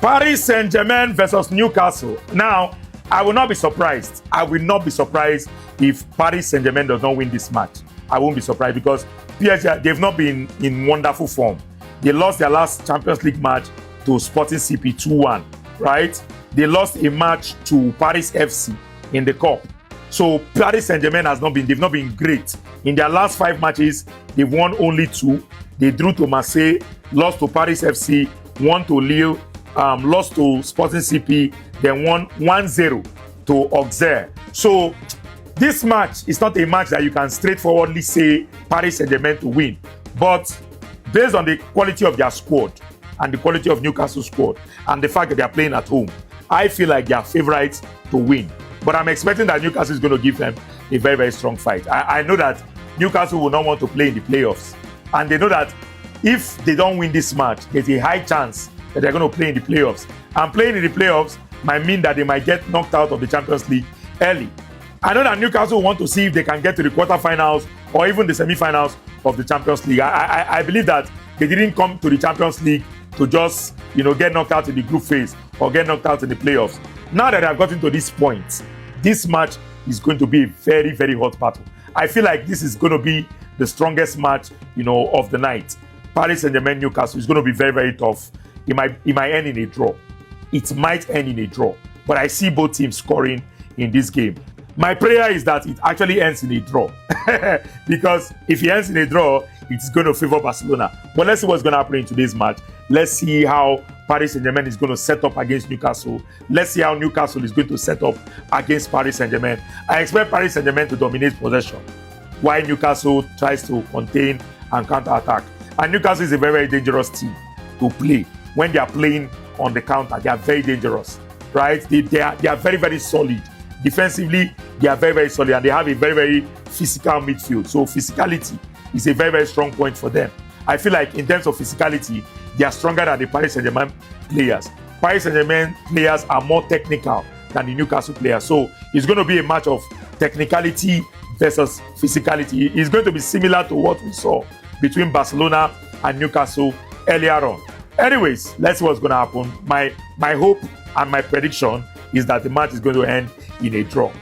Paris Saint-Germain versus Newcastle. Now, I will not be surprised. I will not be surprised if Paris Saint-Germain does not win this match. I won't be surprised because PSG, they've not been in wonderful form. They lost their last Champions League match to Sporting CP 2-1, right? They lost a match to Paris FC in the cup. So Paris Saint-Germain they've not been great. In their last 5 matches, they've won only 2. They drew to Marseille, lost to Paris FC, won to Lille, lost to Sporting CP, then won 1-0 to Auxerre. So this match is not a match that you can straightforwardly say Paris Saint-Germain to win. But based on the quality of their squad and the quality of Newcastle's squad and the fact that they are playing at home, I feel like they are favorites to win. But I'm expecting that Newcastle is going to give them a very, very strong fight. I know that Newcastle will not want to play in the playoffs. And they know that if they don't win this match, there's a high chance that they're going to play in the playoffs. And playing in the playoffs might mean that they might get knocked out of the Champions League early. I know that Newcastle want to see if they can get to the quarterfinals or even the semi-finals of the Champions League. I believe that they didn't come to the Champions League to just, get knocked out in the group phase or get knocked out in the playoffs. Now that they have gotten to this point, this match is going to be a very, very hot battle. I feel like this is going to be the strongest match, of the night. Paris Saint-Germain, Newcastle is going to be very, very tough. It might end in a draw. It might end in a draw. But I see both teams scoring in this game. My prayer is that it actually ends in a draw. Because if it ends in a draw, it's going to favor Barcelona. But let's see what's going to happen in today's match. Let's see how Paris Saint-Germain is going to set up against Newcastle. Let's see how Newcastle is going to set up against Paris Saint-Germain. I expect Paris Saint-Germain to dominate possession, while Newcastle tries to contain and counter-attack. And Newcastle is a very, very dangerous team to play. When they are playing on the counter, they are very dangerous, right? They are very, very solid. Defensively, they are very, very solid, and they have a very, very physical midfield. So physicality is a very, very strong point for them. I feel like in terms of physicality, they are stronger than the Paris Saint-Germain players. Paris Saint-Germain players are more technical than the Newcastle players. So it's going to be a match of technicality versus physicality. It's going to be similar to what we saw between Barcelona and Newcastle earlier on. Anyways, let's see what's going to happen. My hope and my prediction is that the match is going to end in a draw.